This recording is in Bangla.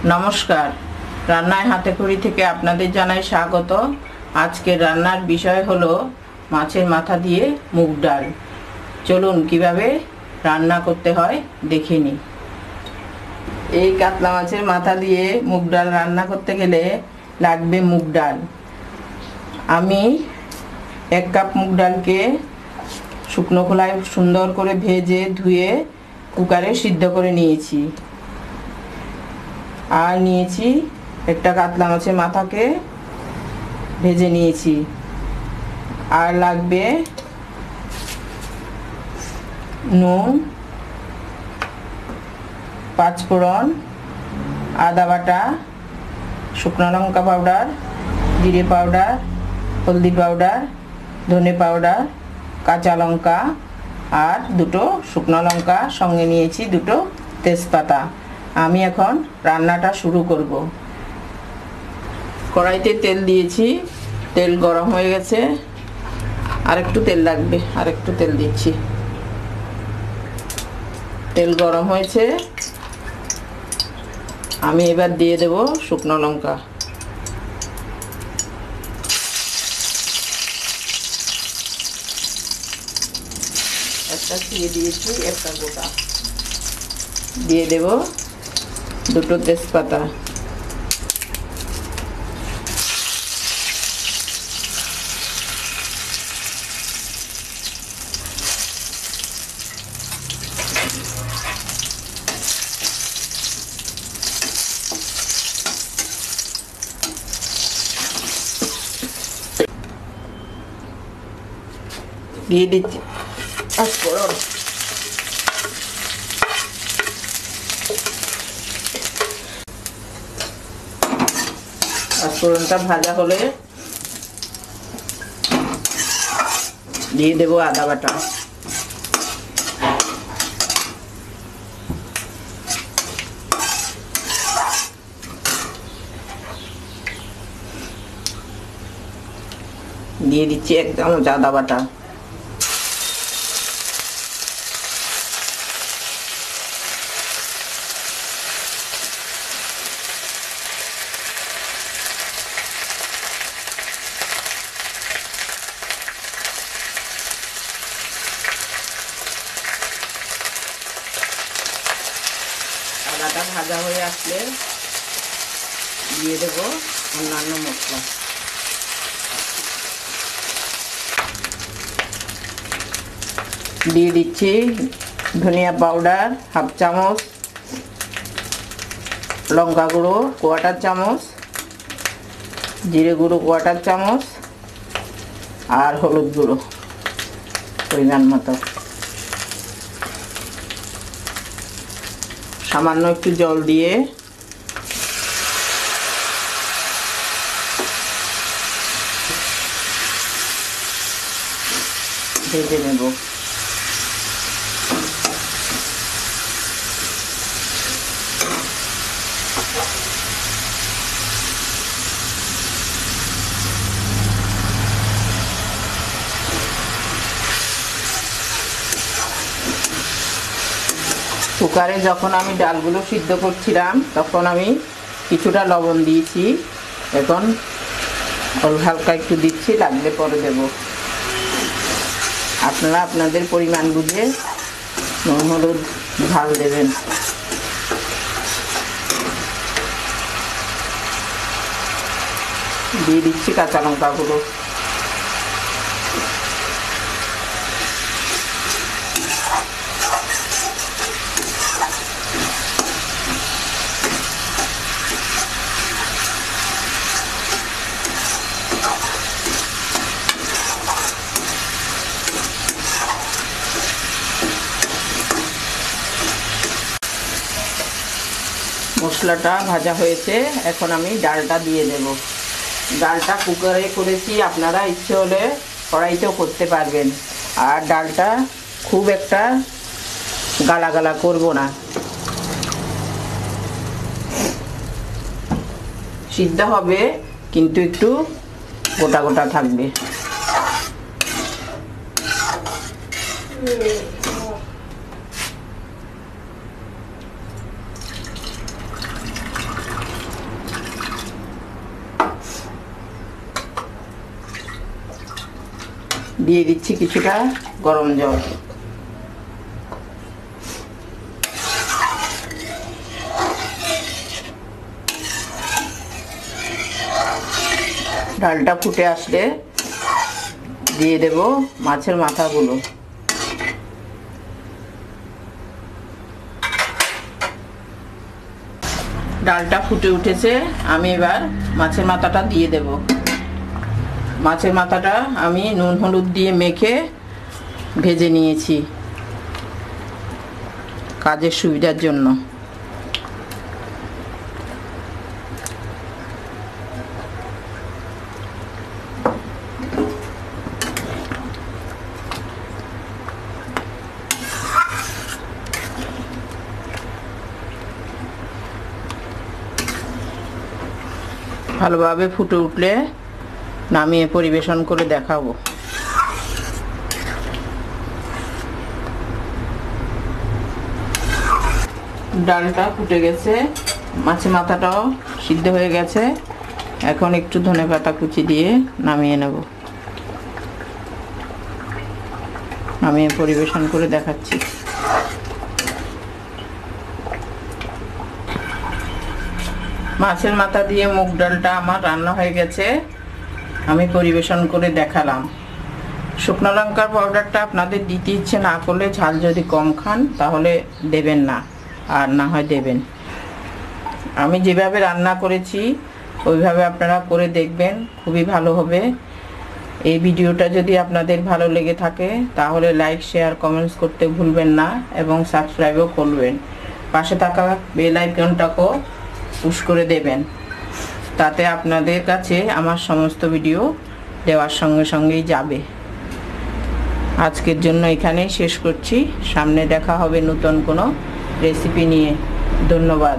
नमस्कार रान्नाय हाते खड़ी থেকে আপনাদের জানাই স্বাগত। আজকের রান্নার বিষয় হলো মাছের মাথা দিয়ে মুগ ডাল। চলুন কিভাবে রান্না করতে হয় দেখে নিই। এই কাতলা মাছের মাথা দিয়ে মুগ ডাল রান্না করতে গেলে লাগবে মুগ ডাল। আমি 1 কাপ মুগ ডালকে শুকনো খোলায় সুন্দর করে ভেজে ধুয়ে কুকারে সিদ্ধ করে নিয়েছি। আর নিয়েছি একটা কাতলা মাছের মাথাকে ভেজে নিয়েছি। আর লাগবে নুন, পাঁচফোড়ন, আদা বাটা, শুকনো লঙ্কা পাউডার, জিরে পাউডার, হলদি পাউডার, ধনে পাউডার, কাঁচা লঙ্কা আর দুটো শুকনো লঙ্কা, সঙ্গে নিয়েছি দুটো তেজপাতা। আমি এখন রান্নাটা শুরু করব। কড়াইতে তেল দিয়েছি, তেল গরম হয়ে গেছে। আর একটু তেল লাগবে, আর একটু তেল দিচ্ছি। তেল গরম হয়েছে, আমি এবার দিয়ে দেব শুকনো লঙ্কা। একটা ছিঁড়ে দিয়েছি, একটা গোটা দিয়ে দেব, দুটো তেজপাতা, দিয়ে দিচ্ছি পাঁচফোড়ন। পাঁচফোড়নটা ভাজা হলে দিয়ে দেব আদা বাটা। দিয়ে দিচ্ছি 1 চামচ আদা বাটা। আদাটা ভাজা হয়ে আসলে দিয়ে দেব অন্যান্য মশলা। দিয়ে দিচ্ছি ধনিয়া পাউডার 1/2 চামচ, লঙ্কা গুঁড়ো 1/4 চামচ, জিরে গুঁড়ো 1/4 চামচ আর হলুদ গুঁড়ো পরিমাণ মতো। সামান্য একটু জল দিয়ে ভেজে নেব। কুকারে যখন আমি ডালগুলো সিদ্ধ করছিলাম তখন আমি কিছুটা লবণ দিয়েছি। এখন হালকা একটু দিচ্ছি, লাগলে পরে দেব। আপনারা আপনাদের পরিমাণ বুঝে নুন হলুদ ঝাল দেবেন। দিয়ে দিচ্ছি কাঁচা লঙ্কা গুঁড়ো। মশলাটা ভাজা হয়েছে, এখন আমি ডালটা দিয়ে দেব। ডালটা কুকারে করেছি, আপনারা ইচ্ছে হলে কড়াইতেও করতে পারবেন। আর ডালটা খুব একটা গালা গালা করব না, সিদ্ধ হবে কিন্তু একটু গোটা গোটা থাকবে। দিয়ে দিচ্ছি কিছুটা গরম জল। ডালটা ফুটে আসলে দিয়ে দেব মাছের মাথাগুলো। ডালটা ফুটে উঠেছে, আমি এবার মাছের মাথাটা দিয়ে দেব। মাছের মাথাটা আমি নুন হলুদ দিয়ে মেখে ভেজে নিয়েছি কাজের সুবিধার জন্য। ভালোভাবে ফুটে উঠলে নামিয়ে পরিবেশন করে দেখাবো। ডালটা ফুটে গেছে, মাছের মাথাটাও সিদ্ধ হয়ে গেছে। এখন একটু ধনেপাতা কুচি দিয়ে নামিয়ে নেব। নামিয়ে পরিবেশন করে দেখাচ্ছি। মাছের মাথা দিয়ে মুগ ডালটা আমার রান্না হয়ে গেছে, আমি পরিবেশন করে দেখালাম। শুকনো লঙ্কার পাউডারটা আপনাদের দিতে ইচ্ছে না করলে, ঝাল যদি কম খান তাহলে দেবেন না, আর না হয় দেবেন। আমি যেভাবে রান্না করেছি ওইভাবে আপনারা করে দেখবেন, খুবই ভালো হবে। এই ভিডিওটা যদি আপনাদের ভালো লেগে থাকে তাহলে লাইক শেয়ার কমেন্টস করতে ভুলবেন না এবং সাবস্ক্রাইবও করবেন। পাশে থাকা বেল আইকনটাকেও পুশ করে দেবেন, তাতে আপনাদের কাছে আমার সমস্ত ভিডিও দেওয়ার সঙ্গে সঙ্গেই যাবে। আজকের জন্য এখানেই শেষ করছি। সামনে দেখা হবে নতুন কোনো রেসিপি নিয়ে। ধন্যবাদ।